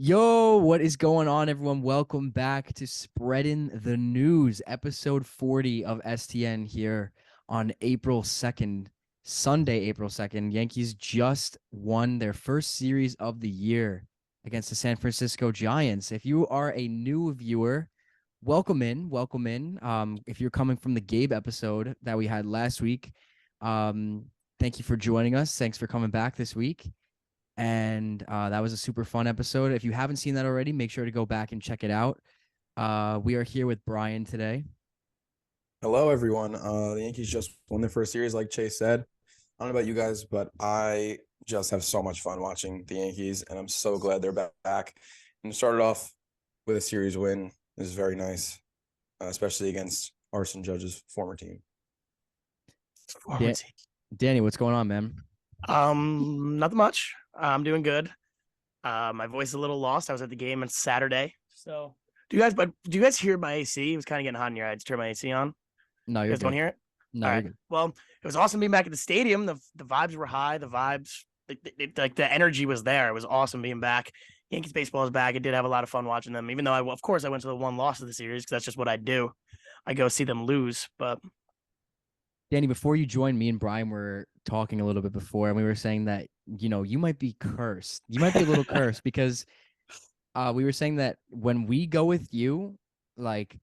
Yo, what is going on, everyone? Welcome back to Spreading the News, episode 40 of STN here on April 2nd, Sunday, April 2nd. Yankees just won their first series of the year against the San Francisco Giants. If you are a new viewer, welcome in, welcome in. If you're coming from the Gabe episode that we had last week, thank you for joining us. Thanks for coming back this week. And that was a super fun episode. If you haven't seen that already, make sure to go back and check it out. We are here with Brian today. Hello, everyone. The Yankees just won their first series, like Chase said. I don't know about you guys, but I just have so much fun watching the Yankees, and I'm so glad they're back. And started off with a series win is very nice, especially against Arson Judge's former team. Danny, what's going on, man? Nothing much. I'm doing good. My voice is a little lost. I was at the game on Saturday. So do you guys hear my AC? It was kind of getting hot in here. I had to turn my AC on. No, You you're guys don't good. hear it? No, All you're right. good. Well, it was awesome being back at the stadium. The vibes were high. The vibes, like the energy was there. It was awesome being back. Yankees baseball is back. I did have a lot of fun watching them, even though of course, I went to the one loss of the series because that's just what I do. I go see them lose. But Danny, before you joined, me and Brian were talking a little bit before, and we were saying that, you might be cursed. You might be a little cursed because we were saying that when we go with you, like,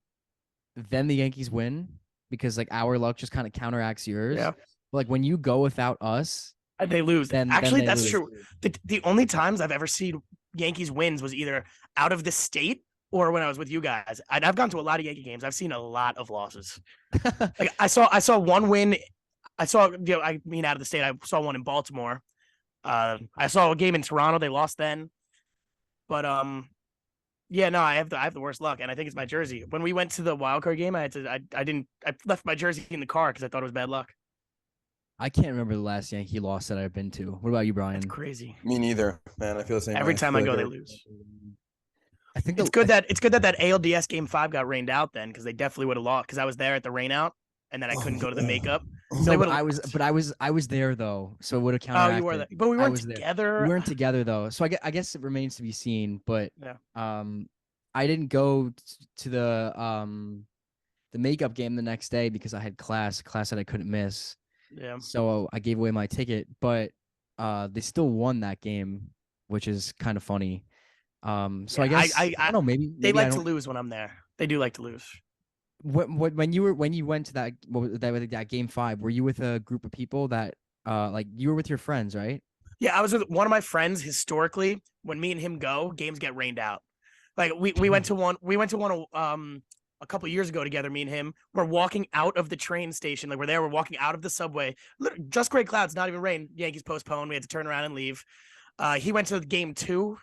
then the Yankees win because, like, our luck just kind of counteracts yours. yeah, But, like, when you go without us, they lose. then Actually, they that's lose. true. The only times I've ever seen Yankees wins was either out of the state or when I was with you guys. I've gone to a lot of Yankee games. I've seen a lot of losses. Like I saw one win. Out of the state. I saw one in Baltimore. I saw a game in Toronto. They lost then. But yeah, no, I have the worst luck, and I think it's my jersey. When we went to the wild card game, I left my jersey in the car because I thought it was bad luck. I can't remember the last Yankee loss that I've been to. What about you, Brian? It's crazy. Me neither, man. I feel the same Every way. time I go, they lose. I think It's good that ALDS game 5 got rained out then because they definitely would have lost because I was there at the rain out and then I couldn't go to the makeup. No, but I was there though, so it would have counted. Oh, you were there, but we weren't together. We weren't together though, so I guess it remains to be seen. But yeah, I didn't go to the makeup game the next day because I had class that I couldn't miss. Yeah, so I gave away my ticket, but they still won that game, which is kind of funny. So yeah, I guess I don't know. Maybe they like to lose when I'm there. They do like to lose. When you went to that game 5, were you with a group of people that like you were with your friends, right? Yeah, I was with one of my friends. Historically, when me and him go, games get rained out. Like we went to one a couple of years ago together. Me and him. We're walking out of the train station. Like we're walking out of the subway. Just gray clouds, not even rain. Yankees postponed. We had to turn around and leave. He went to game 2.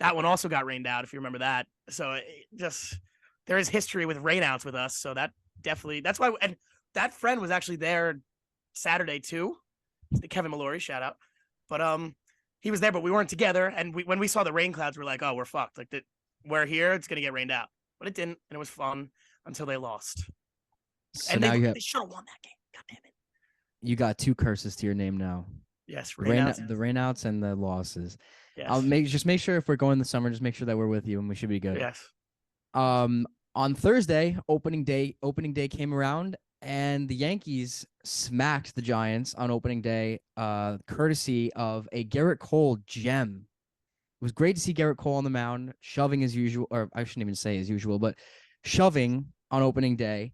That one also got rained out, if you remember that. So there is history with rainouts with us. So that's why. And that friend was actually there Saturday too. Kevin Mallory, shout out. But he was there, but we weren't together. And when we saw the rain clouds, we're like, oh, we're fucked. Like we're here. It's gonna get rained out. But it didn't, and it was fun until they lost. So and now they should have won that game. God damn it! You got 2 curses to your name now. Yes, the rainouts and the losses. Yes. I'll make sure if we're going this summer, just make sure that we're with you, and we should be good. Yes. On Thursday, opening day came around, and the Yankees smacked the Giants on opening day, courtesy of a Garrett Cole gem. It was great to see Garrett Cole on the mound, shoving as usual, or I shouldn't even say as usual, but shoving on opening day.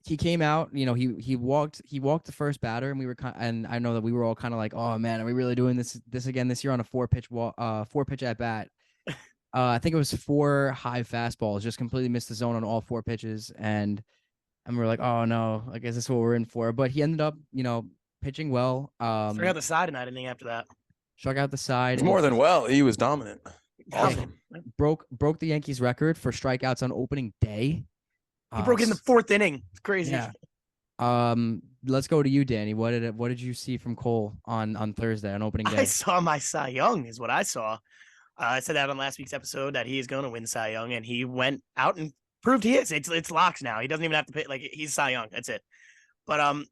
He came out, he walked the first batter, and and I know that we were all kind of like, oh man, are we really doing this again this year on a 4-pitch at bat? I think it was 4 high fastballs, just completely missed the zone on all 4 pitches, and we're like, oh no, I guess that's what we're in for. But he ended up, pitching well. Struck out the side and anything after that. Struck out the side. It's more than well. He was dominant. Awesome. Broke the Yankees record for strikeouts on opening day. He broke in the 4th inning. It's crazy. Yeah. Let's go to you, Danny. What did you see from Cole on Thursday on opening day? I saw my Cy Young is what I saw. I said that on last week's episode that he is going to win Cy Young, and he went out and proved he is. It's locks now. He doesn't even have to pay. Like he's Cy Young. That's it. But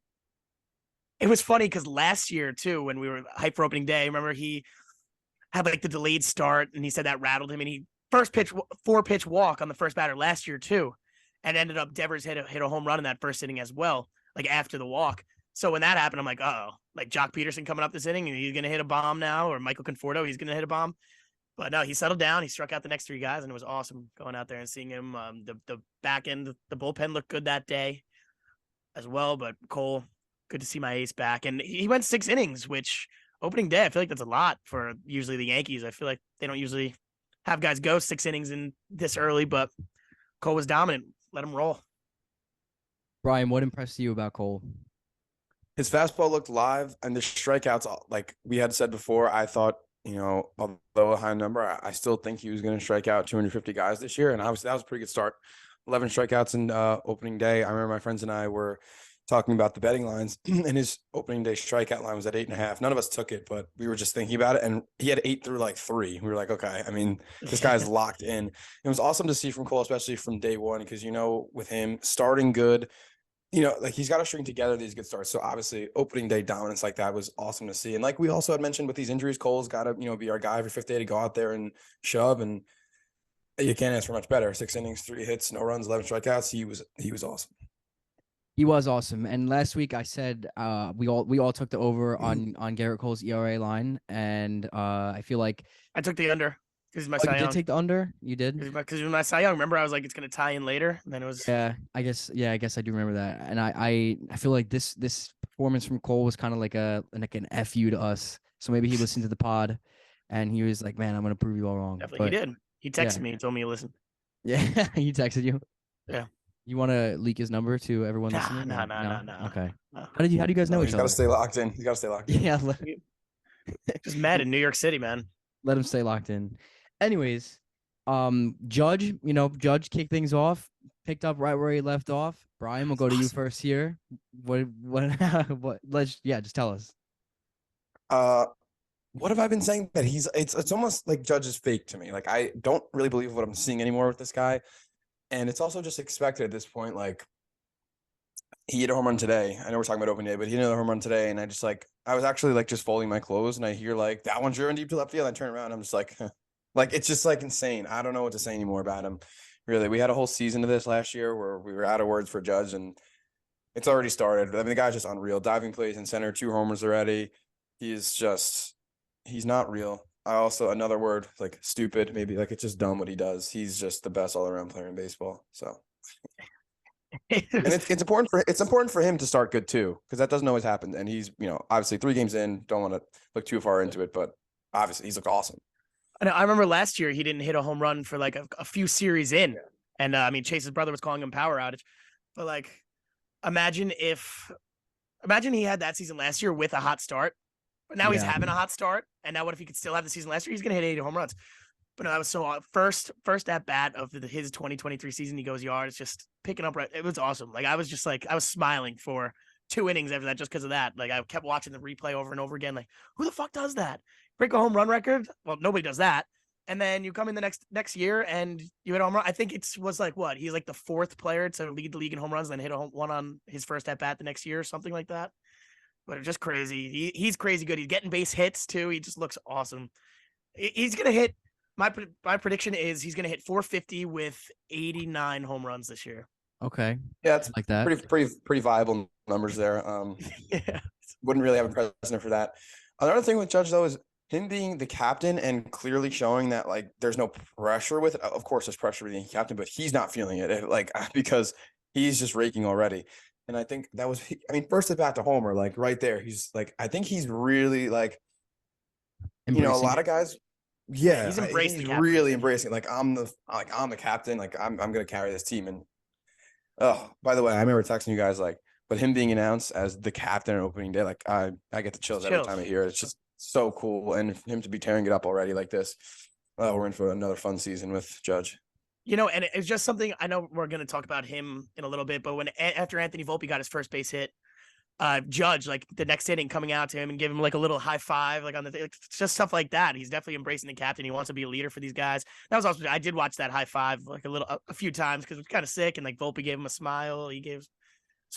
it was funny because last year too, when we were hyped for opening day, remember had like the delayed start, and he said that rattled him. And he first pitch 4-pitch walk on the first batter last year too, and ended up Devers hit a home run in that first inning as well, like after the walk. So when that happened, I'm like, oh, like Jock Peterson coming up this inning, and he's gonna hit a bomb now, or Michael Conforto, he's gonna hit a bomb. But no, he settled down. He struck out the next 3 guys, and it was awesome going out there and seeing him. The back end, the bullpen looked good that day as well. But Cole, good to see my ace back, and he went 6 innings, which opening day I feel like that's a lot for usually the Yankees. I feel like they don't usually have guys go 6 innings in this early, but Cole was dominant. Let him roll. Brian, what impressed you about Cole? His fastball looked live, and the strikeouts, like we had said before, I thought, although a high number, I still think he was going to strike out 250 guys this year, and that was a pretty good start. 11 strikeouts in opening day. I remember my friends and I were talking about the betting lines, and his opening day strikeout line was at 8.5. None of us took it, but we were just thinking about it, and he had 8 through like 3. We were like, okay, I mean, this guy's locked in. It was awesome to see from Cole, especially from day one, because with him starting good, like he's got to string together these good starts. So obviously opening day dominance like that was awesome to see. And like we also had mentioned with these injuries, Cole's got to, be our guy every 5th day to go out there and shove. And you can't ask for much better. 6 innings, 3 hits, no runs, 11 strikeouts. He was awesome. He was awesome. And last week I said we all took the over on Garrett Cole's ERA line. And I feel like I took the under. Because my you did take the under? You did? Because my Cy Young, remember I was like, it's going to tie in later. And then it was. Yeah, I guess I do remember that. And I feel like this performance from Cole was kind of like an FU to us. So maybe he listened to the pod and he was like, man, I'm going to prove you all wrong. Definitely, he did. He texted me and told me to listen. Yeah, he texted you? Yeah. You want to leak his number to everyone listening? No. Okay. How do you guys know each other? He's got to stay locked in. He's got to stay locked in. Yeah. Just mad in New York City, man. Let him stay locked in. Anyways, Judge kicked things off, picked up right where he left off. Brian, we'll go to you first here. What just tell us. What have I been saying that it's almost like Judge is fake to me. Like I don't really believe what I'm seeing anymore with this guy. And it's also just expected at this point. Like he hit a home run today. I know we're talking about opening day, but he hit a home run today. And I was actually like just folding my clothes and I hear like that one's driven deep to left field. I turn around and I'm just like, like, it's just like insane. I don't know what to say anymore about him. Really. We had a whole season of this last year where we were out of words for Judge and it's already started. I mean, the guy's just unreal. Diving plays in center, 2 homers already. He's not real. Another word, like stupid, maybe like it's just dumb what he does. He's just the best all around player in baseball. So and it's important for him to start good too, because that doesn't always happen. And he's, obviously 3 games in, don't want to look too far into it, but obviously he's looked awesome. I remember last year he didn't hit a home run for like a few series in. Yeah. And I mean, Chase's brother was calling him power outage. But like, imagine he had that season last year with a hot start. But now he's having a hot start. And now what if he could still have the season last year? He's going to hit 80 home runs. But no, that was so first at bat of his 2023 season. He goes yard. It's just picking up right. It was awesome. Like I was smiling for 2 innings after that just because of that. Like I kept watching the replay over and over again. Like who the fuck does that? Break a home run record? Well, nobody does that. And then you come in the next year and you hit a home run. I think was like what? He's like the 4th player to lead the league in home runs, and then hit a one on his first at bat the next year or something like that. But it's just crazy. He's crazy good. He's getting base hits too. He just looks awesome. He's gonna hit. My prediction is he's gonna hit 450 with 89 home runs this year. Okay. Yeah, it's like that. Pretty viable numbers there. Yeah. Wouldn't really have a precedent for that. Another thing with Judge though is him being the captain and clearly showing that like there's no pressure with it. Of course, there's pressure with being captain, but he's not feeling it like because he's just raking already. And I think that was, first at bat to homer, like right there. He's like, I think he's really like, embracing a lot of guys. Yeah, he's embracing. He's really embracing. Like I'm the captain. Like I'm gonna carry this team. And oh, by the way, I remember texting you guys like, but him being announced as the captain on opening day, like I get the chills every time I hear it. It's just so cool, and him to be tearing it up already like this. We're in for another fun season with Judge. And it's just something I know we're going to talk about him in a little bit, but after Anthony Volpe got his first base hit, Judge, like the next inning coming out to him and give him like a little high five, like on it's just stuff like that. He's definitely embracing the captain. He wants to be a leader for these guys. That was also, I did watch that high five like a few times because it was kind of sick, and like Volpe gave him a smile. It's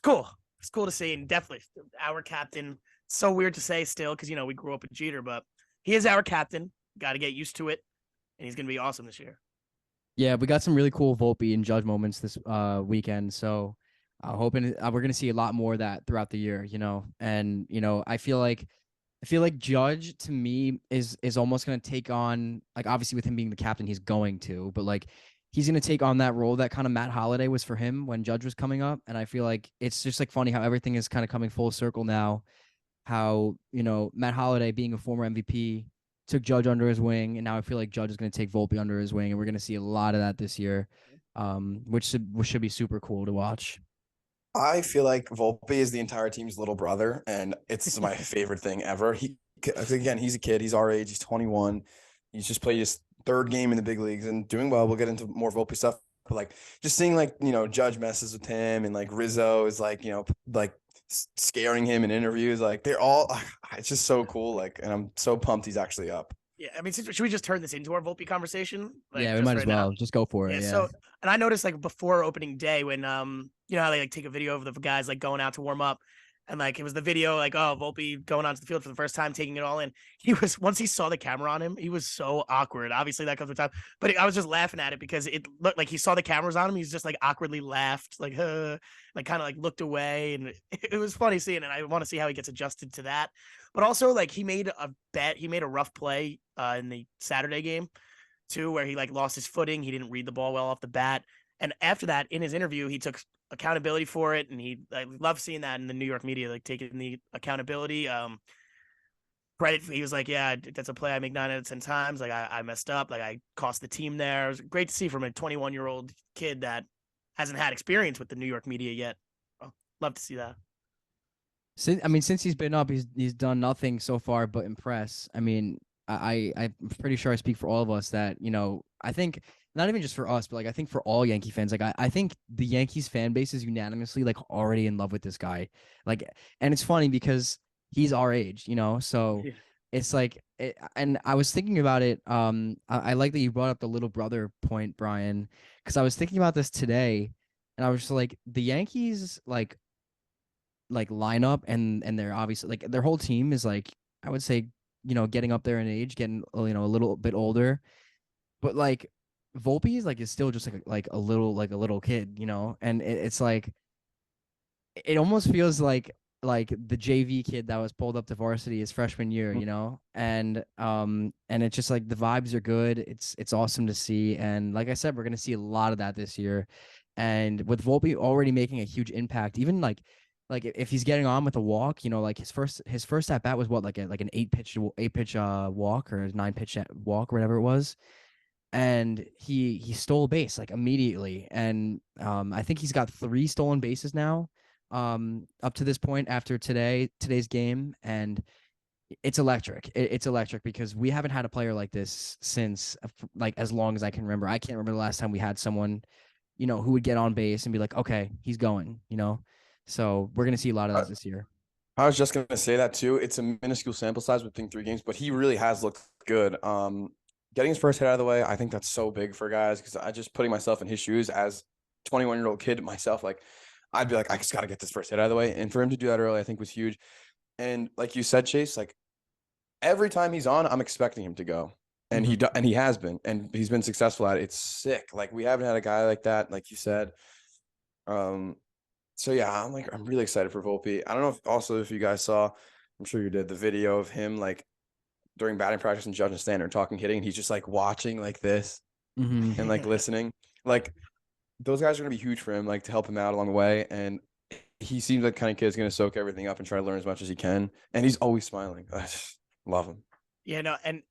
cool. It's cool to see, and definitely our captain. So weird to say still because we grew up with Jeter, but he is our captain. Got to get used to it, and he's gonna be awesome this year. Yeah, we got some really cool Volpe and Judge moments this weekend. So hoping we're gonna see a lot more of that throughout the year, And I feel like Judge to me is almost gonna take on, like, obviously with him being the captain, he's going to, but like he's gonna take on that role that kind of Matt Holliday was for him when Judge was coming up. And I feel like it's just like funny how everything is kind of coming full circle now. How, Matt Holliday being a former MVP took Judge under his wing, and now I feel like Judge is going to take Volpe under his wing, and we're going to see a lot of that this year, which should be super cool to watch. I feel like Volpe is the entire team's little brother, and it's my favorite thing ever. Again, he's a kid. He's our age. He's 21. He's just played his third game in the big leagues and doing well. We'll get into more Volpe stuff, but like just seeing like Judge messes with him, and like Rizzo is like like scaring him in interviews. Like they're all, it's just so cool. Like, and I'm so pumped he's actually up. Yeah, I mean, should we just turn this into our Volpe conversation? Like Yeah, we just might as right now. well just go for Yeah. it. Yeah. So, and I noticed like before opening day when you know how they like take a video of the guys like going out to warm up, and like it was the video like, oh, Volpe going onto the field for the first time, taking it all in. He was, once he saw the camera on him, he was so awkward. Obviously that comes with time, but I was just laughing at it because it looked like he saw the cameras on him. He's just like awkwardly laughed, like like kind of like looked away, and it was funny seeing it. I want to see how he gets adjusted to that. But also like he made a rough play in the Saturday game too, where he like lost his footing. He didn't read the ball well off the bat. And after that, in his interview, he took accountability for it, and I love seeing that in the New York media, like taking the accountability. Credit, he was like, "Yeah, that's a play I make 9 out of 10 times. Like I messed up. Like I cost the team there." It was great to see from a 21-year-old kid that hasn't had experience with the New York media yet. Well, love to see that. Since he's been up, he's done nothing so far but impress. I mean, I'm pretty sure I speak for all of us that, I think not even just for us, but like I think for all Yankee fans, like I think the Yankees fan base is unanimously like already in love with this guy. Like, and it's funny because he's our age, so Yeah. it's like and I was thinking about it. I like that you brought up the little brother point, Brian, because I was thinking about this today, and I was just like the Yankees like lineup, and they're obviously like their whole team is like, I would say, getting up there in age, getting a little bit older, but like Volpe is still just like a little kid, and it's like it almost feels like the JV kid that was pulled up to varsity his freshman year, and it's just like the vibes are good. It's awesome to see, and like I said, we're gonna see a lot of that this year, and with Volpe already making a huge impact, even like if he's getting on with a walk, like his first at bat was what, like an eight pitch walk, or a 9 pitch walk or whatever it was, and he stole a base like immediately, and I think he's got 3 stolen bases now, up to this point after today's game, and it's electric. It's electric because we haven't had a player like this since like as long as I can remember. I can't remember the last time we had someone, who would get on base and be like, okay, he's going. So we're gonna see a lot of that this year. I was just gonna say that too. It's a minuscule sample size within 3 games, but he really has looked good. Getting his first hit out of the way, I think that's so big for guys, because I just putting myself in his shoes as 21-year-old kid myself, like I'd be like, I just gotta get this first hit out of the way. And for him to do that early, I think was huge. And like you said, Chase, like every time he's on, I'm expecting him to go. And he has been, and he's been successful at it. It's sick. Like we haven't had a guy like that, like you said. So yeah, I'm really excited for Volpe. I don't know if you guys saw, I'm sure you did, the video of him like during batting practice and Judge and Standard talking hitting, and he's just like watching like this and like listening. Like those guys are gonna be huge for him, like to help him out along the way. And he seems like the kind of kid who's gonna soak everything up and try to learn as much as he can. And he's always smiling. I just love him. Yeah, no, and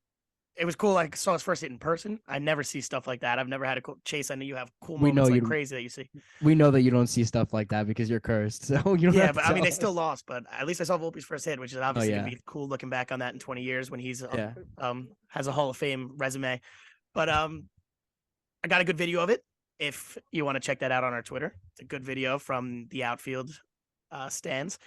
it was cool. I saw his first hit in person. I never see stuff like that. I've never had a cool Chase. I know you have cool We know moments like you. crazy that you see. We know that you don't see stuff like that because you're cursed. So you don't Yeah, have to but I mean, tell they still us. lost. But at least I saw Volpe's first hit, which is obviously yeah. gonna be cool looking back on that in 20 years when he's Yeah. has a Hall of Fame resume. But I got a good video of it. If you want to check that out on our Twitter, it's a good video from the outfield stands.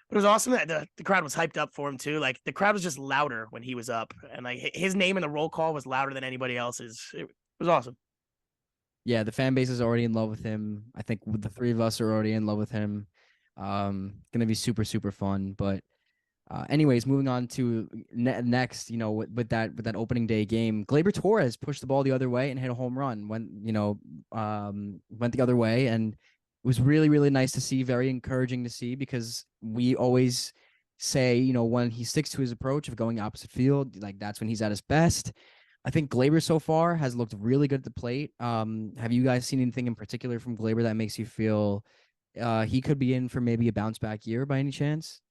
But it was awesome. The crowd was hyped up for him too. Like the crowd was just louder when he was up, and like his name in the roll call was louder than anybody else's. It was awesome. Yeah, the fan base is already in love with him. I think the 3 of us are already in love with him. Gonna be super, super fun. But Anyways, moving on to next, with that opening day game, Gleyber Torres pushed the ball the other way and hit a home run. Went the other way, and it was really really nice to see. Very encouraging to see because we always say, when he sticks to his approach of going opposite field, like that's when he's at his best. I think Gleyber so far has looked really good at the plate. Have you guys seen anything in particular from Gleyber that makes you feel he could be in for maybe a bounce back year by any chance?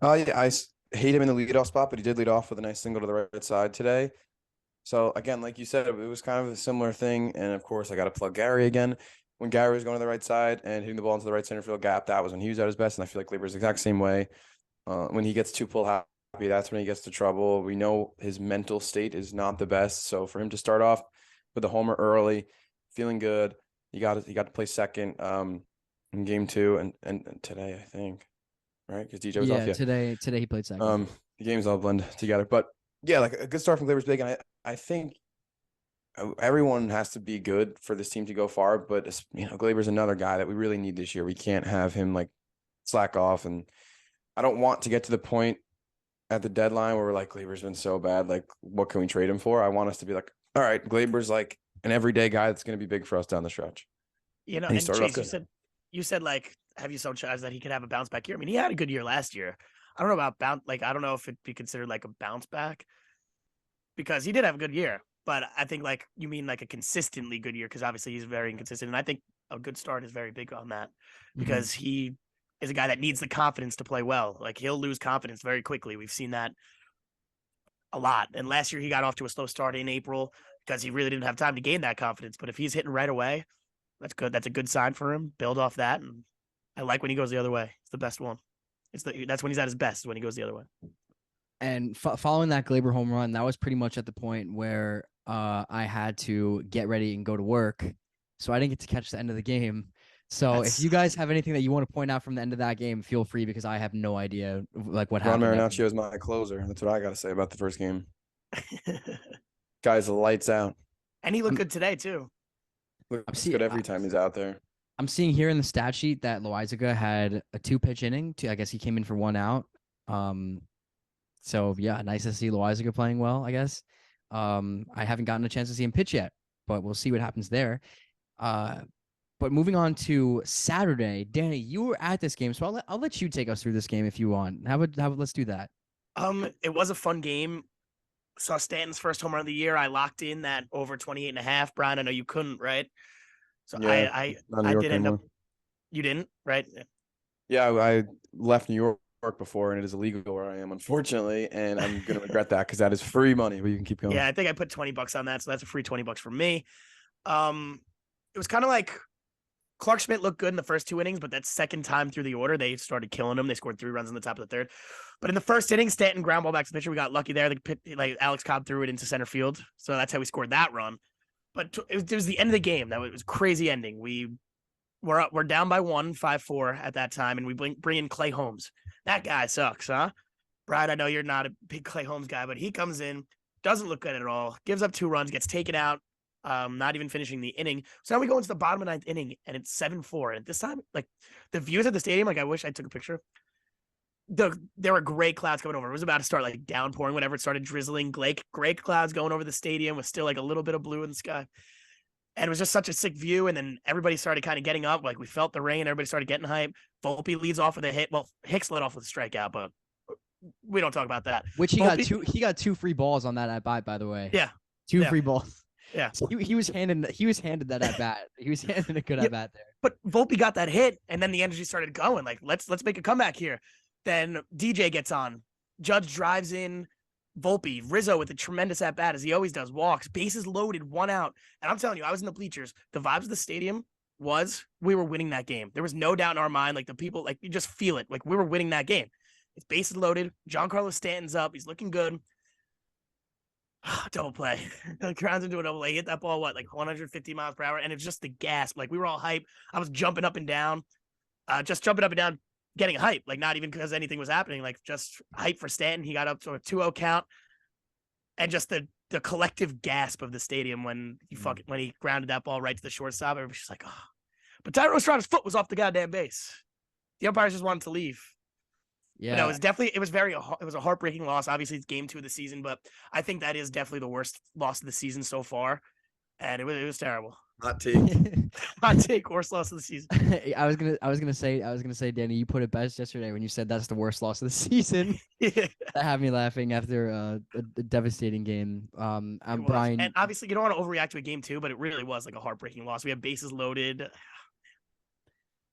Yeah, hate him in the leadoff spot, but he did lead off with a nice single to the right side today. So again, like you said, it was kind of a similar thing. And of course, I got to plug Gary again. When Gary was going to the right side and hitting the ball into the right center field gap, that was when he was at his best. And I feel like Gleyber's the exact same way. When he gets too pull happy, that's when he gets to trouble. We know his mental state is not the best. So for him to start off with a homer early, feeling good, he got to play second in game 2 and today, I think. Right? Because DJ was off. Yeah. Today he played second. The games all blend together. But yeah, like a good start from Gleyber's big. And I think everyone has to be good for this team to go far. But Gleyber's another guy that we really need this year. We can't have him like slack off. And I don't want to get to the point at the deadline where we're like, Gleyber's been so bad. Like, what can we trade him for? I want us to be like, all right, Gleyber's like an everyday guy that's going to be big for us down the stretch. And he started Chase, you said like, have you shown shots that he could have a bounce back year? I mean, he had a good year last year. I don't know about I don't know if it'd be considered like a bounce back because he did have a good year, but I think like you mean like a consistently good year because obviously he's very inconsistent. And I think a good start is very big on that because he is a guy that needs the confidence to play well. Like he'll lose confidence very quickly. We've seen that a lot. And last year he got off to a slow start in April because he really didn't have time to gain that confidence. But if he's hitting right away, that's good. That's a good sign for him. Build off that. And I like when he goes the other way. It's the best one. That's when he's at his best, when he goes the other way. And following that Gleyber home run, that was pretty much at the point where I had to get ready and go to work. So I didn't get to catch the end of the game. So if you guys have anything that you want to point out from the end of that game, feel free because I have no idea like what happened. Ron Marinaccio is my closer. That's what I got to say about the first game. Guys, lights out. And he looked good today too. Looks good every time he's out there. I'm seeing here in the stat sheet that Loizaga had a 2-pitch inning. I guess he came in for 1 out. So yeah, nice to see Loizaga playing well, I guess. I haven't gotten a chance to see him pitch yet, but we'll see what happens there. But moving on to Saturday, Danny, you were at this game, so I'll let you take us through this game if you want. How about let's do that? It was a fun game. Saw Stanton's first home run of the year. I locked in that over 28.5. Brian, I know you couldn't, right? So yeah, I did end up. You didn't, right? Yeah, I left New York before, and it is illegal where I am, unfortunately, and I'm gonna regret that because that is free money. But you can keep going. Yeah, I think I put $20 on that, so that's a free $20 for me. It was kind of like Clark Schmidt looked good in the first 2 innings, but that second time through the order, they started killing him. They scored 3 runs in the top of the third. But in the first inning, Stanton ground ball back to the pitcher. We got lucky there. Like Alex Cobb threw it into center field, so that's how we scored that run. But it was the end of the game. That was a crazy ending. We're down by 1, 5-4 at that time, and we bring in Clay Holmes. That guy sucks, huh? Brian, I know you're not a big Clay Holmes guy, but he comes in, doesn't look good at all, gives up 2 runs, gets taken out, not even finishing the inning. So now we go into the bottom of the 9th inning, and it's 7-4. And at this time, like the views at the stadium, like I wish I took a picture. There were gray clouds coming over. It was about to start like downpouring whenever it started drizzling. Gray clouds going over the stadium with still like a little bit of blue in the sky. And it was just such a sick view. And then everybody started kind of getting up. Like we felt the rain. Everybody started getting hype. Volpe leads off with a hit. Well, Hicks led off with a strikeout, but we don't talk about that. Which he got 2 free balls on that at bat, by the way. Yeah. 2 free balls. Yeah. So he was handed that at bat. He was handed a good at bat there. But Volpe got that hit, and then the energy started going. Like, let's make a comeback here. Then DJ gets on. Judge drives in Volpe. Rizzo with a tremendous at bat, as he always does, walks, bases loaded, 1 out. And I'm telling you, I was in the bleachers. The vibes of the stadium was we were winning that game. There was no doubt in our mind. Like the people, like you just feel it. Like we were winning that game. It's bases loaded. Giancarlo Stanton's up. He's looking good. Double play. Grounds into a double play. Hit that ball, like 150 miles per hour. And it's just the gasp. Like we were all hype. I was jumping up and down. Getting hype, like not even because anything was happening, like just hype for Stanton. He got up to a 2-0 count, and just the collective gasp of the stadium when he grounded that ball right to the shortstop. Everybody's just like, oh. But Tyro Estrada's foot was off the goddamn base. The umpires just wanted to leave. But no, Yeah. it was it was a heartbreaking loss. Obviously, it's game 2 of the season, but I think that is definitely the worst loss of the season so far, and it was terrible. Hot take. Hot take, worst loss of the season. I was gonna say, Danny, you put it best yesterday when you said that's the worst loss of the season. It That had me laughing after a devastating game. was, and Brian, obviously, you don't want to overreact to a game 2, but it really was like a heartbreaking loss. We have bases loaded.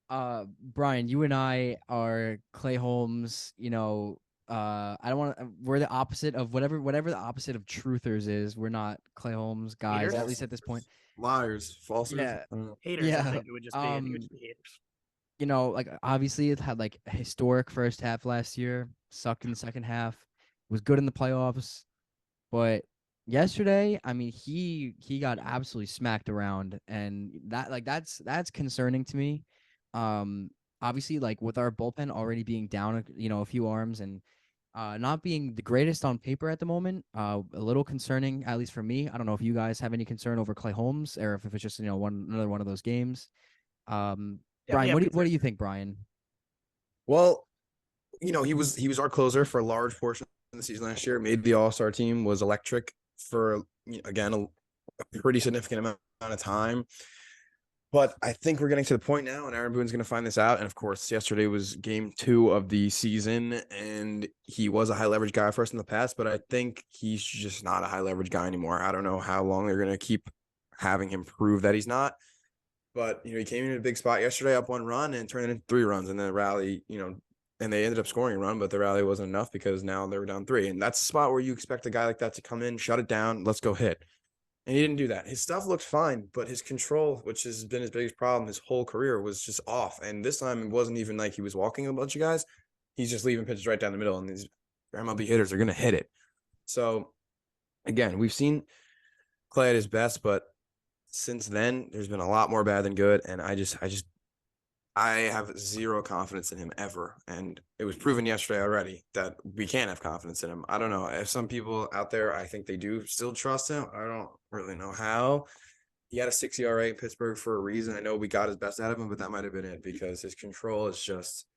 Brian, you and I are Clay Holmes. I don't want to. We're the opposite of whatever the opposite of truthers is. We're not Clay Holmes guys, Haters? at least at this point. Liars, falsers. Yeah, I don't know. Haters, I yeah. think it would just be. I think it would just be haters. Like obviously it had like a historic first half last year, sucked in the second half, was good in the playoffs, but yesterday, I mean, he got absolutely smacked around, and that's concerning to me. Um, Obviously, like with our bullpen already being down, a few arms and not being the greatest on paper at the moment, a little concerning, at least for me. I don't know if you guys have any concern over Clay Holmes or if it's just another one of those games. Definitely Brian, have what do concerns you there. think, Brian? Well, he was our closer for a large portion of the season last year. Made the All-Star team, was electric for again a pretty significant amount of time. But I think we're getting to the point now, and Aaron Boone's going to find this out. And of course, yesterday was game 2 of the season, and he was a high leverage guy for us in the past. But I think he's just not a high leverage guy anymore. I don't know how long they're going to keep having him prove that he's not. But he came in a big spot yesterday, up 1 run, and turned it into 3 runs. And then the rally, and they ended up scoring a run, but the rally wasn't enough because now they were down 3. And that's the spot where you expect a guy like that to come in, shut it down, let's go hit. And he didn't do that. His stuff looks fine, but his control, which has been his biggest problem his whole career, was just off. And this time it wasn't even like he was walking a bunch of guys. He's just leaving pitches right down the middle, and these MLB hitters are going to hit it. So, again, we've seen Clay at his best, but since then, there's been a lot more bad than good. And I have zero confidence in him ever. And it was proven yesterday already that we can't have confidence in him. I don't know. If some people out there, I think they do still trust him. I don't really know how. He had a 6 ERA in Pittsburgh for a reason. I know we got his best out of him, but that might have been it because his control is just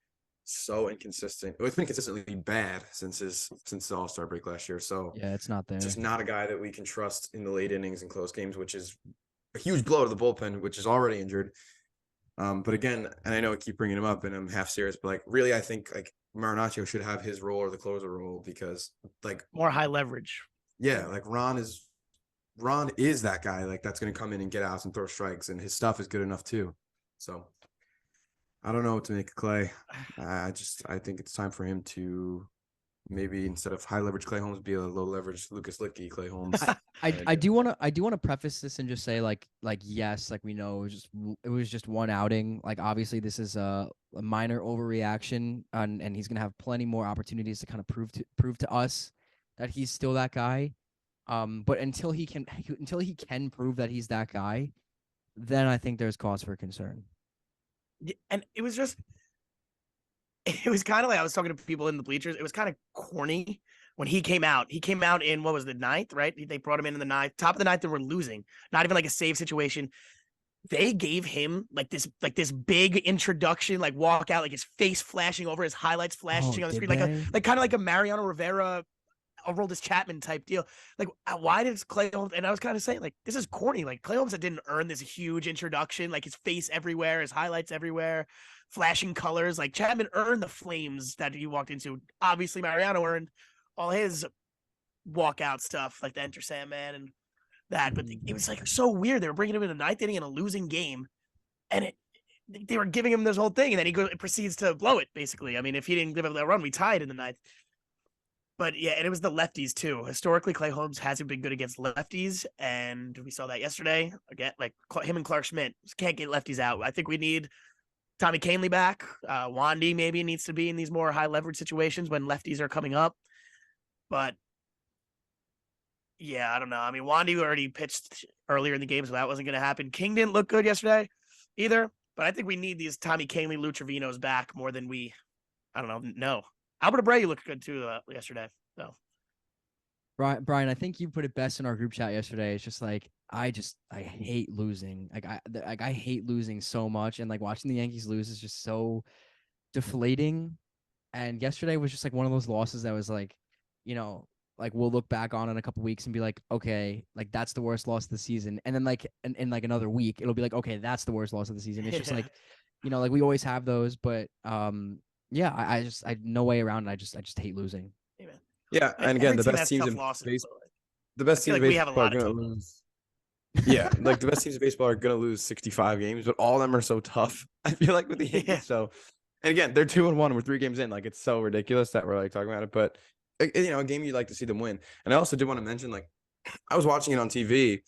so inconsistent. It's been consistently bad since the All-Star break last year. So Yeah, it's not there. just not a guy that we can trust in the late innings and close games, which is a huge blow to the bullpen, which is already injured. But again, and I know I keep bringing him up, and I'm half serious, but really, I think Marinaccio should have his role or the closer role because More high leverage. yeah, Ron is that guy that's going to come in and get outs and throw strikes, and his stuff is good enough too. So I don't know what to make of Clay. I think it's time for him to maybe instead of high leverage Clay Holmes, be a low leverage Lucas Litke Clay Holmes. I do want to preface this and just say yes, we know it was just one outing. Obviously this is a minor overreaction, and he's gonna have plenty more opportunities to kind of prove to us that he's still that guy. But until he can prove that he's that guy, then I think there's cause for concern. And it was kind of like I was talking to people in the bleachers. It was kind of corny when he came out. He came out in what was the 9th, right? They brought him in the 9th, top of the 9th, and we're losing. Not even like a save situation. They gave him this big introduction, walk out, his face flashing over, his highlights flashing on the screen, kind of like a Mariano Rivera, Aroldis Chapman type deal. Why does Clay Holmes? And I was kind of saying, this is corny. Clay Holmes didn't earn this huge introduction, his face everywhere, his highlights everywhere, flashing colors. Chapman earned the flames that he walked into. Obviously, Mariano earned all his walkout stuff, like the Enter Sandman and that. But it was so weird. They were bringing him in the 9th inning in a losing game, and they were giving him this whole thing, and then he proceeds to blow it. Basically, I mean, if he didn't give up that run, we tied in the 9th. But yeah, and it was the lefties too. Historically, Clay Holmes hasn't been good against lefties, and we saw that yesterday. Again, him and Clark Schmidt can't get lefties out. I think we need Tommy Kahnle back. Wandy maybe needs to be in these more high leverage situations when lefties are coming up. But yeah, I don't know. I mean, Wandy already pitched earlier in the game, so that wasn't going to happen. King didn't look good yesterday either. But I think we need these Tommy Kahnle, Lou Trevino's back more than we. I don't know. No. Albert Abreu looked good too yesterday. So, Brian, I think you put it best in our group chat yesterday. It's just I hate losing. I hate losing so much, and watching the Yankees lose is just so deflating. And yesterday was just like one of those losses that was like, you know, like we'll look back on in a couple weeks and be like, okay, like that's the worst loss of the season. And then like in like another week, it'll be like, okay, that's the worst loss of the season. It's just Yeah. like, like we always have those, but yeah, I no way around it. I just hate losing. Hey, man. Yeah, and again, Every team has tough losses, base, but like, the I best feel teams like in we have a baseball are lot of gonna tough. lose. Yeah, like the best teams in baseball are gonna lose 65 games, but all of them are so tough. I feel like with the Yeah. Yankees. So, and again, they're 2-1. We're 3 games in. Like it's so ridiculous that we're like talking about it. But a game you'd like to see them win. And I also did want to mention, like, I was watching it on TV,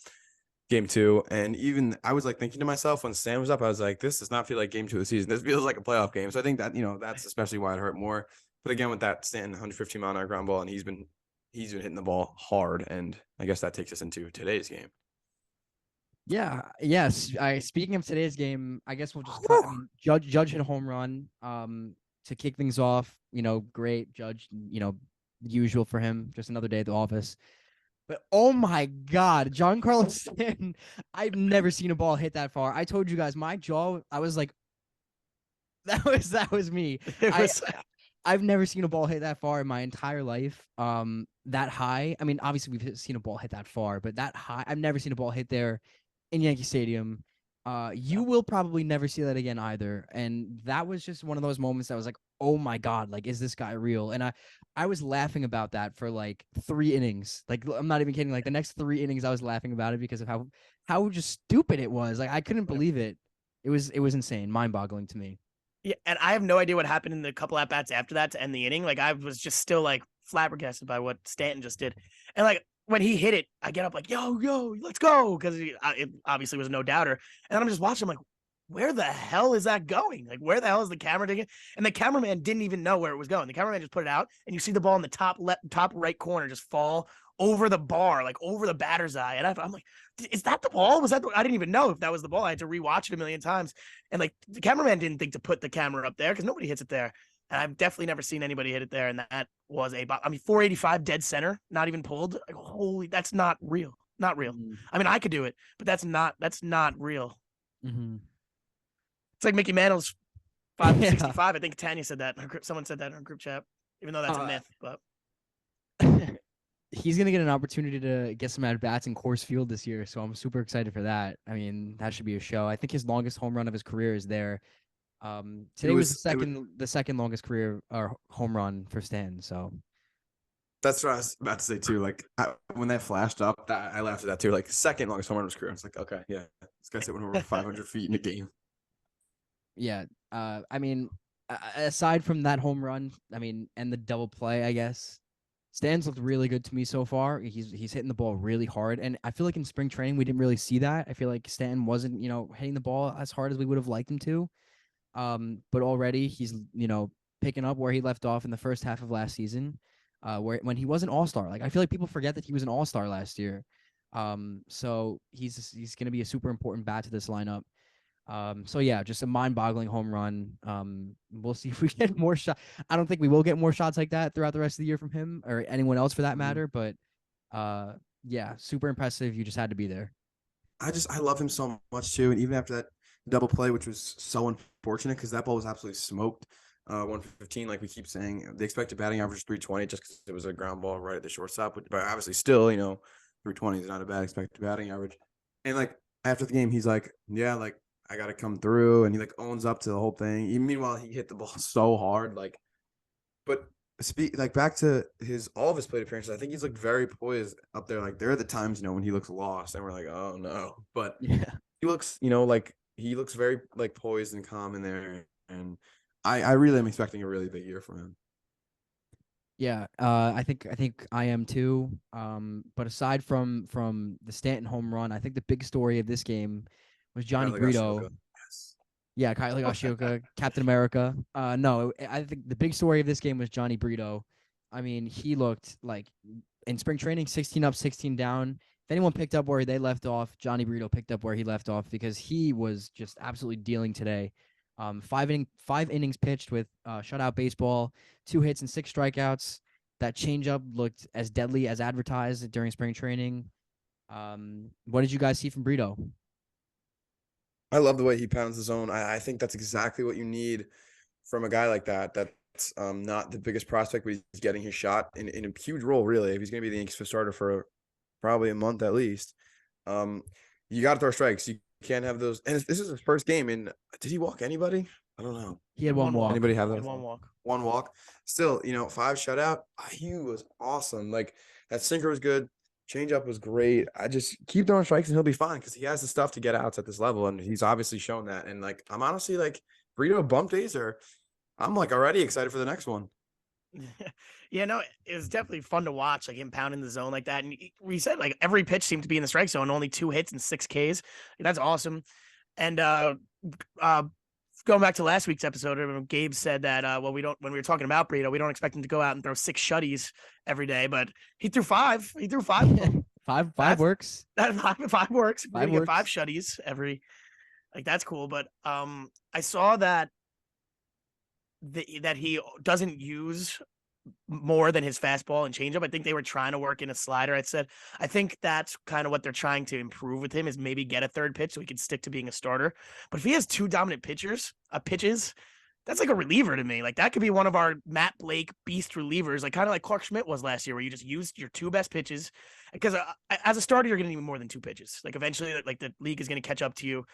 game two, and even I was like thinking to myself when Stan was up, I was like, this does not feel like game 2 of the season. This feels like a playoff game. So I think that that's especially why it hurt more. But again, with that Stanton 115-mile-an-hour ground ball, and he's been hitting the ball hard, and I guess that takes us into today's game. Yeah, yes. Speaking of today's game, I guess we'll just cut. I mean, Judge hit a home run to kick things off. Great Judge. Usual for him. Just another day at the office. But oh my God, Giancarlo Stanton! I've never seen a ball hit that far. I told you guys, my jaw. I was like, that was me. It I was I've never seen a ball hit that far in my entire life. That high. I mean, obviously we've seen a ball hit that far, but that high, I've never seen a ball hit there in Yankee Stadium. You will probably never see that again either. And that was just one of those moments that was like, oh my God, like, is this guy real? And I was laughing about that for like 3 innings. Like, I'm not even kidding. Like the next 3 innings, I was laughing about it because of how just stupid it was. Like I couldn't believe it. It was insane, mind boggling to me. yeah, and I have no idea what happened in the couple at bats after that to end the inning. Like I was just still like flabbergasted by what Stanton just did, and like when he hit it, I get up like yo, let's go, because it obviously was no doubter, and then I'm just watching. I'm like, where the hell is that going? Like where the hell is the camera taking? And the cameraman didn't even know where it was going. The cameraman just put it out, and you see the ball in the top right corner just fall over the bar, like over the batter's eye, and I'm like, is that the ball? Was that I didn't even know if that was the ball. I had to rewatch it a million times. And like the cameraman didn't think to put the camera up there because nobody hits it there. And I've definitely never seen anybody hit it there. And that was I mean, 485 dead center, not even pulled. Like, holy, that's not real. Not real. Mm-hmm. I mean, I could do it, but that's not real. Mm-hmm. It's like Mickey Mantle's 565. Yeah. I think Tanya said that. Someone said that in her group chat, even though that's a myth. But he's gonna get an opportunity to get some at bats in Coors Field this year, so I'm super excited for that. I mean, that should be a show. I think his longest home run of his career is there. Today was the second longest career or home run for Stanton. So That's what I was about to say too. Like when that flashed up, I laughed at that too. Like second longest home run of his career. I was like, okay, yeah, this guy's hitting over 500 feet in a game. yeah, I mean, aside from that home run, I mean, and the double play, I guess Stan's looked really good to me so far. He's hitting the ball really hard, and I feel like in spring training we didn't really see that. I feel like Stanton wasn't, hitting the ball as hard as we would have liked him to. But already he's, picking up where he left off in the first half of last season, where when he was an all-star. Like I feel like people forget that he was an all-star last year. So he's gonna be a super important bat to this lineup. So yeah, just a mind-boggling home run. We'll see if we get more shots. I don't think we will get more shots like that throughout the rest of the year from him or anyone else for that matter. But yeah, super impressive. You just had to be there. I love him so much too, and even after that double play, which was so unfortunate because that ball was absolutely smoked. 115, like we keep saying, the expected batting average is 320 just because it was a ground ball right at the shortstop. But obviously, still, 320 is not a bad expected batting average. And like after the game, he's like, yeah, like I got to come through, and he like owns up to the whole thing. Even meanwhile, he hit the ball so hard, like. But back to all of his plate appearances, I think he's looked very poised up there. Like there are the times, when he looks lost, and we're like, oh no. But Yeah. he looks, like he looks very like poised and calm in there, and I really am expecting a really big year from him. Yeah, I think I am too. But aside from the Stanton home run, I think the big story of this game was Johnny Kyle Brito. Higashioka. Yes. Yeah, Kyle Higashioka, Captain America. No, I think the big story of this game was Johnny Brito. I mean, he looked like in spring training, 16 up, 16 down. If anyone picked up where they left off, Johnny Brito picked up where he left off because he was just absolutely dealing today. Five innings pitched with shutout baseball, 2 hits and 6 strikeouts. That changeup looked as deadly as advertised during spring training. What did you guys see from Brito? I love the way he pounds the zone. I think that's exactly what you need from a guy like that that's not the biggest prospect, but he's getting his shot in a huge role, really. If he's going to be the Yankees fifth starter for probably a month at least, you got to throw strikes. You can't have those. And this is his first game. And did he walk anybody? I don't know. He had one walk. Anybody have He that? had one walk. One walk. Still, 5 shutout. He was awesome. Like that sinker was good. Changeup was great. I just keep throwing strikes and he'll be fine because he has the stuff to get outs at this level, and he's obviously shown that. And like, I'm honestly like, burrito bump days I'm like already excited for the next one. Yeah, no, it was definitely fun to watch, like him pounding the zone like that. And we said like every pitch seemed to be in the strike zone, only 2 hits and 6 Ks. That's awesome. And going back to last week's episode, Gabe said that when we were talking about Brito, we don't expect him to go out and throw 6 shutties every day, but he threw 5. He threw 5 of them. five works. That 5 works. We're gonna get 5 works. shutties every, like that's cool. But I saw that that he doesn't use more than his fastball and changeup. I think they were trying to work in a slider. I think that's kind of what they're trying to improve with him, is maybe get a third pitch so he can stick to being a starter. But if he has 2 dominant pitches, that's like a reliever to me. Like that could be one of our Matt Blake beast relievers, like kind of like Clark Schmidt was last year, where you just used your 2 best pitches. Because as a starter, you're going to need more than 2 pitches. Like eventually, like the league is going to catch up to you.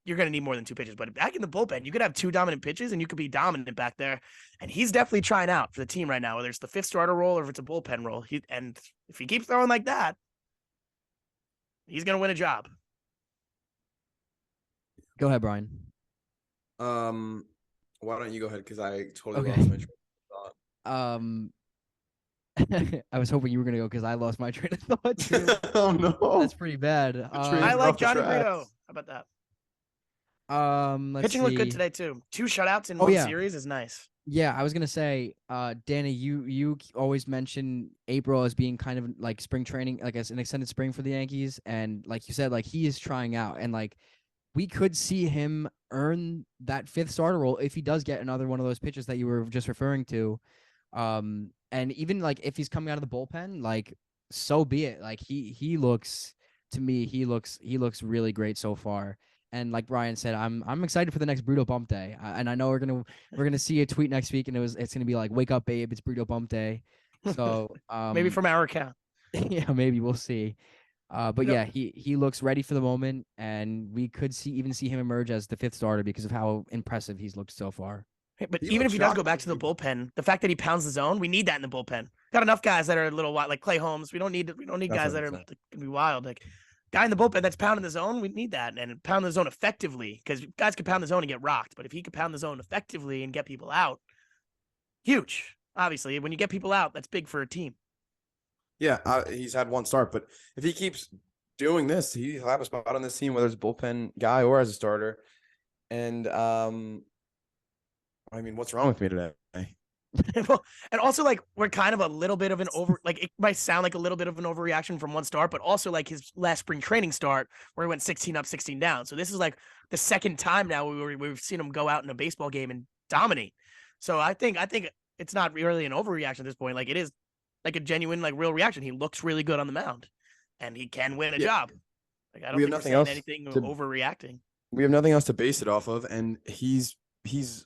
You're going to need more than 2 pitches. But back in the bullpen, you could have 2 dominant pitches and you could be dominant back there. And he's definitely trying out for the team right now, whether it's the 5th starter role or if it's a bullpen role. And if he keeps throwing like that, he's going to win a job. Go ahead, Brian. Why don't you go ahead? Because I totally Okay. lost my train of thought. I was hoping you were gonna go because I lost my train of thought too. Oh no, That's pretty bad. train I off like the Johnny tracks. Brito. How about that? Let's Pitching looked good see. today too. 2 shutouts in Oh, one yeah. series is nice. Yeah, I was gonna say, Danny, you always mention April as being kind of like spring training, like as an extended spring for the Yankees, and like you said, like he is trying out, and like we could see him earn that 5th starter role if he does get another one of those pitches that you were just referring to. And even like if he's coming out of the bullpen, like so be it. Like he looks, to me, he looks really great so far. And like Brian said, I'm excited for the next Burrito Bump Day. And I know we're gonna see a tweet next week, and it's gonna be like, "Wake up, babe! It's Burrito Bump Day." So Maybe from our account. yeah, maybe we'll see. But No. yeah, he looks ready for the moment, and we could see him emerge as the 5th starter because of how impressive he's looked so far. Hey, but He even if looked he does go shocking back to to the people. bullpen, the fact that he pounds the zone, we need that in the bullpen. Got enough guys that are a little wild, like Clay Holmes. We don't need That's guys what that I'm are saying. gonna be wild. Like guy in the bullpen that's pounding the zone, we need that, and pound the zone effectively, because guys can pound the zone and get rocked, but if he could pound the zone effectively and get people out, huge. Obviously, when you get people out, that's big for a team. Yeah, he's had 1 start, but if he keeps doing this, he'll have a spot on this team, whether it's a bullpen guy or as a starter. And I mean, what's wrong with me today? Well, and also like we're kind of a little bit of an like it might sound like a little bit of an overreaction from 1 start, but also like his last spring training start where he went 16 up, 16 down. So this is like the 2nd time now we've seen him go out in a baseball game and dominate. So I think it's not really an overreaction at this point. Like it is like a genuine, like real reaction. He looks really good on the mound, and he can win a job. Like I don't We have think we're nothing saying else anything to- overreacting. We have nothing else to base it off of, and he's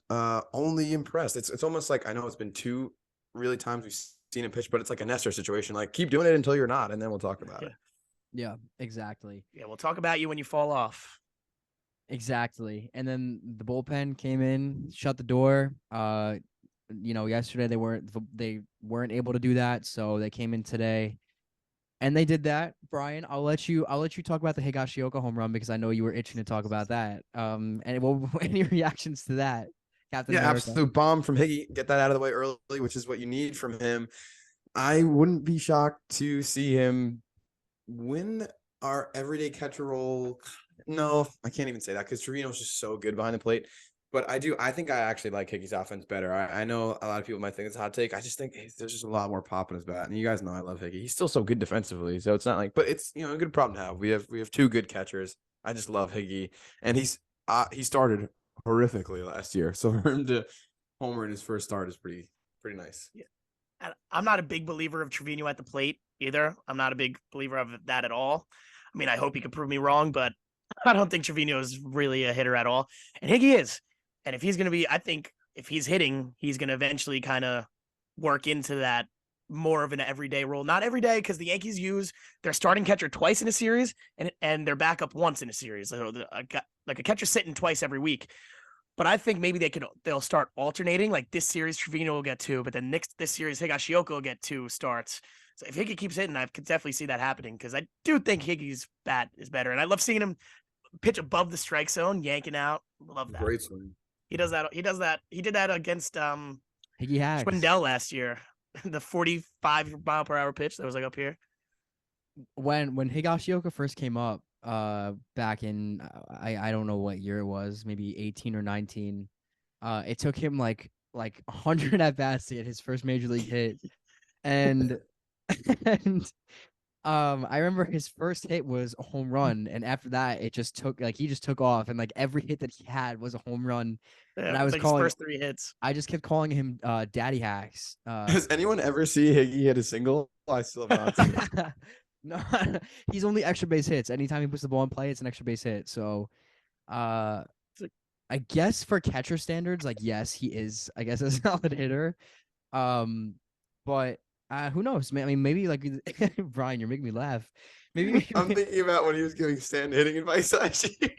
only impressed. It's almost like, I know it's been 2 really times we've seen him pitch, but it's like a Nestor situation. Like, keep doing it until you're not, and then we'll talk about it. Yeah, exactly. Yeah, we'll talk about you when you fall off. Exactly. And then the bullpen came in, shut the door. Yesterday they weren't able to do that, so they came in today, and they did that. Brian, I'll let you talk about the Higashioka home run because I know you were itching to talk about that. And any reactions to that, Captain Yeah, America? absolute bomb from Higgy. Get that out of the way early, which is what you need from him. I wouldn't be shocked to see him win our everyday catcher role. No, I can't even say that because Trevino's just so good behind the plate. But I think I actually like Higgy's offense better. I know a lot of people might think it's a hot take. I just think there's just a lot more pop in his bat. And you guys know I love Higgy. He's still so good defensively. So it's not like, but it's, a good problem to have. We have 2 good catchers. I just love Higgy. And he started horrifically last year. So for him to homer in his first start is pretty nice. Yeah. And I'm not a big believer of Trevino at the plate either. I'm not a big believer of that at all. I mean, I hope he can prove me wrong, but I don't think Trevino is really a hitter at all. And Higgy is. And if he's going to be, I think if he's hitting, he's going to eventually kind of work into that more of an everyday role. Not every day, because the Yankees use their starting catcher twice in a series and their backup once in a series. So like a catcher sitting twice every week. But I think maybe they'll start alternating. Like this series, Trevino will get 2, but then this series, Higashioka will get 2 starts. So if Higgy keeps hitting, I could definitely see that happening, because I do think Higgy's bat is better. And I love seeing him pitch above the strike zone, yanking out. Love that. Great swing. He does that. He did that against Higgy Hags. Schwindel last year. The 45-mile-per-hour pitch that was like up here. When Higashioka first came up, back in I don't know what year it was, maybe 18 or 19. It took him like 100 at bats to get his first major league hit, and and I remember his first hit was a home run, and after that, it just took he just took off, and like every hit that he had was a home run. Yeah, and I was like calling his first 3 hits. I just kept calling him Daddy Hacks. Has anyone ever see Higgy hit a single? I still have not seen it. No, he's only extra base hits. Anytime he puts the ball in play, it's an extra base hit. So, I guess for catcher standards, like yes, he is, I guess, a solid hitter. But who knows? I mean, maybe like Brian, you're making me laugh. Maybe I'm thinking about when he was giving Stan hitting advice last year.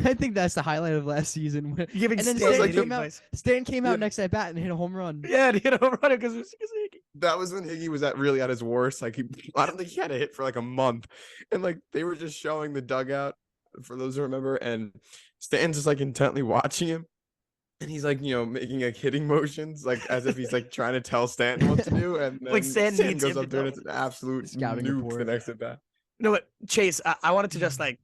I think that's the highlight of last season. Giving and then Stan came out next at bat and hit a home run. Yeah, he hit a home run because it was Higgy. That was when Higgy was really at his worst. Like I don't think he had a hit for like a month, and like they were just showing the dugout for those who remember, and Stan's just like intently watching him, and he's like making like hitting motions, like as if he's like trying to tell Stanton what to do, and then Like Stan goes up there and it's an absolute Scouting nuke report. the next at bat. You know what, Chase? I wanted to just like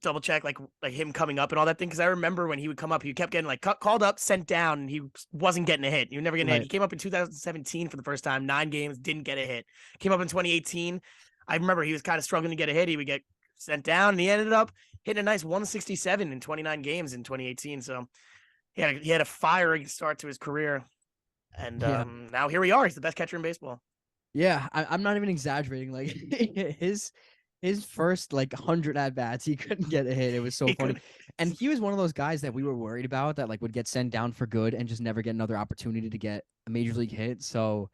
double check like him coming up and all that thing, because I remember when he would come up, he kept getting like called up, sent down, and he wasn't getting a hit. He was never getting a hit. He came up in 2017 for the first time, 9 games, didn't get a hit. Came up in 2018. I remember he was kind of struggling to get a hit. He would get sent down, and he ended up hitting a nice 167 in 29 games in 2018. So he had a fiery start to his career, and now here we are. He's the best catcher in baseball. Yeah, I'm not even exaggerating. Like his first like 100 at bats, he couldn't get a hit. It was so funny. And he was one of those guys that we were worried about that like would get sent down for good and just never get another opportunity to get a major league hit. So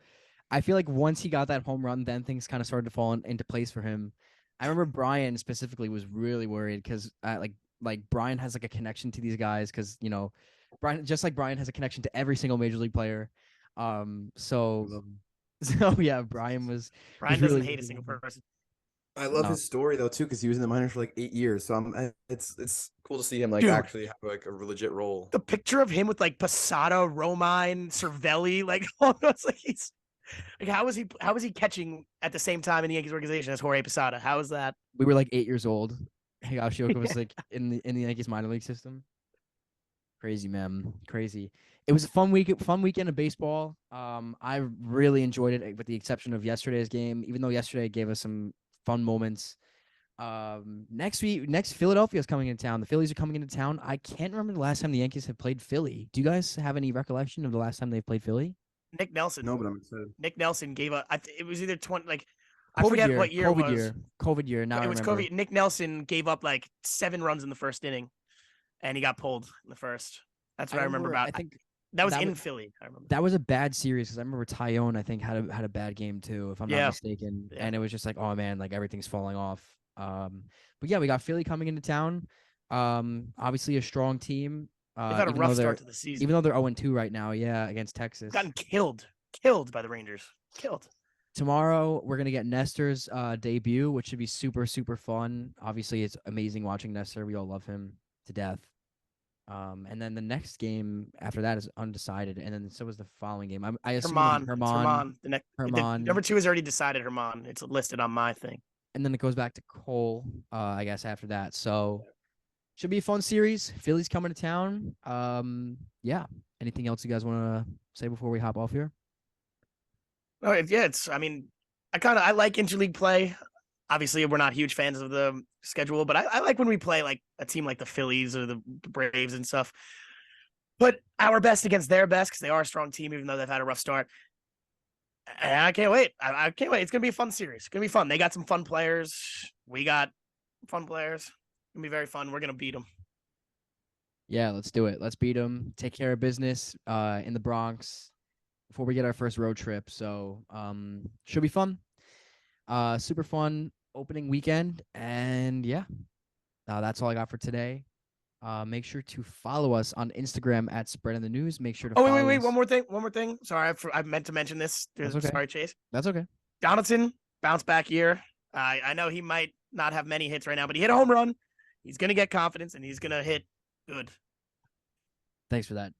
I feel like once he got that home run, then things kind of started to fall into place for him. I remember Brian specifically was really worried because like Brian has like a connection to these guys because Brian, just like Brian has a connection to every single major league player. So yeah, Brian doesn't really hate a single person. I love his story though too, because he was in the minors for like 8 years. So it's cool to see him like Dude, actually have like a legit role. The picture of him with like Posada, Romine, Cervelli, like almost like he's like how is he catching at the same time in the Yankees organization as Jorge Posada? How is that? We were like 8 years old. Higashioka was like in the Yankees minor league system. Crazy, man. Crazy. It was a fun weekend of baseball. I really enjoyed it, with the exception of yesterday's game, even though yesterday gave us some fun moments. Next Philadelphia is coming into town. The Phillies are coming into town. I can't remember the last time the Yankees have played Philly. Do you guys have any recollection of the last time they played Philly? Nick Nelson. No, but I'm excited. Nick Nelson gave up. It was either 20 like COVID I forget year, what year COVID it was. year. COVID year. Now It I was remember. COVID. Nick Nelson gave up like 7 runs in the first inning, and he got pulled in the first. That's what I remember about. I think that was in Philly. I remember. that was a bad series because I remember Tyone, I think, had a bad game too, if I'm not mistaken. Yeah. And it was just like, oh man, like everything's falling off. But yeah, we got Philly coming into town. Obviously a strong team. They've had a rough start to the season. Even though they're 0-2 right now, against Texas. Gotten killed by the Rangers. Killed. Tomorrow we're gonna get Nestor's debut, which should be super, super fun. Obviously, it's amazing watching Nestor. We all love him to death. And then the next game after that is undecided, and then so was the following game. I assume Herman. The number 2 is already decided. Herman. It's listed on my thing. And then it goes back to Cole, I guess, after that. So should be a fun series. Philly's coming to town. Yeah. Anything else you guys want to say before we hop off here? Oh yeah, I like interleague play. Obviously, we're not huge fans of the schedule, but I like when we play like a team like the Phillies or the Braves and stuff. But our best against their best, because they are a strong team, even though they've had a rough start. And I can't wait. I can't wait. It's gonna be a fun series. It's gonna be fun. They got some fun players. We got fun players. It's gonna be very fun. We're gonna beat them. Yeah, let's do it. Let's beat them. Take care of business in the Bronx before we get our first road trip. So should be fun. Super fun opening weekend. And yeah, that's all I got for today. Make sure to follow us on Instagram at Spreading the News. Make sure to Oh, follow wait. us. One more thing. Sorry, I meant to mention this. That's okay. Sorry, Chase. That's okay. Donaldson, bounce back year. I know he might not have many hits right now, but he hit a home run. He's going to get confidence, and he's going to hit good. Thanks for that.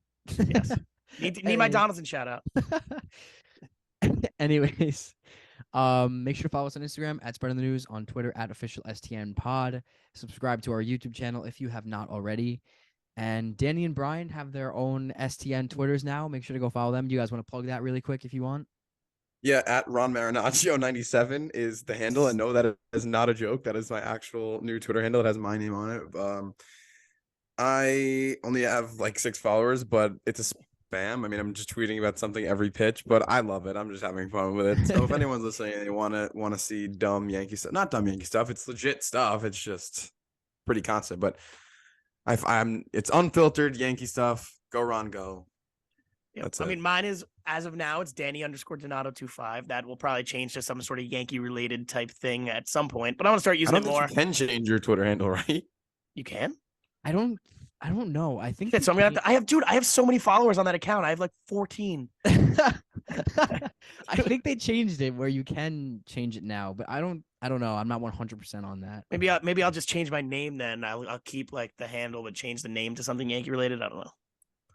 Yes. Need my Donaldson shout out. Anyways, make sure to follow us on Instagram at Spreading the News, on Twitter at official STN Pod. Subscribe to our YouTube channel if you have not already. And Danny and Brian have their own STN Twitters now. Make sure to go follow them. Do you guys want to plug that really quick if you want? Yeah, at Ron Marinaccio 97 is the handle, and no, that is not a joke. That is my actual new Twitter handle. It has my name on it. I only have like 6 followers, but it's a spam. I mean, I'm just tweeting about something every pitch, but I love it. I'm just having fun with it. So if anyone's listening and they want to see dumb Yankee stuff, not dumb Yankee stuff, it's legit stuff. It's just pretty constant, but it's unfiltered Yankee stuff. Go Ron, go. Yep. I mean, mine is, as of now, it's Danny_Donato25. That will probably change to some sort of Yankee related type thing at some point, but I want to start using it more. You can change your Twitter handle, right? You can? I don't know. I think so. I'm gonna have to. I have so many followers on that account. I have like 14. I think they changed it where you can change it now, but I don't know. I'm not 100% on that. Maybe I'll just change my name then. I'll keep like the handle, but change the name to something Yankee related. I don't know.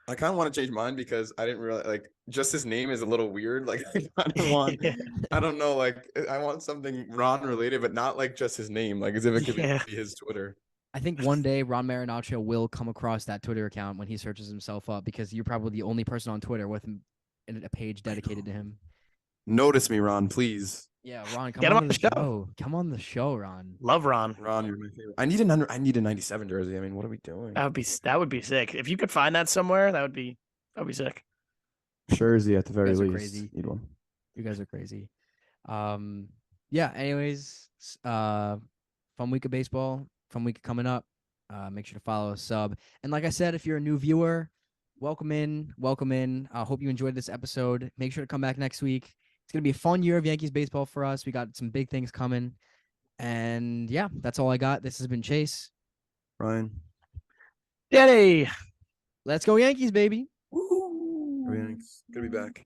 I kind of want to change mine because I didn't realize, like, just his name is a little weird. Like, I don't want, I don't know, like, I want something Ron related, but not like just his name, like as if it could be his Twitter. I think one day Ron Marinaccio will come across that Twitter account when he searches himself up, because you're probably the only person on Twitter with a page dedicated to him. Notice me, Ron, please. Yeah, Ron, come on the show. Come on the show, Ron. Love Ron. Ron, you're my favorite. I need a 97 jersey. I mean, what are we doing? That would be sick. If you could find that somewhere, that would be sick. Jersey at the very least. Crazy. Need one. You guys are crazy. Yeah, anyways, fun week of baseball, fun week coming up. Make sure to follow us, sub. And like I said, if you're a new viewer, welcome in. I hope you enjoyed this episode. Make sure to come back next week. It's going to be a fun year of Yankees baseball for us. We got some big things coming. And yeah, that's all I got. This has been Chase. Ryan. Danny. Let's go Yankees, baby. Woo! Yankees. Good to be back.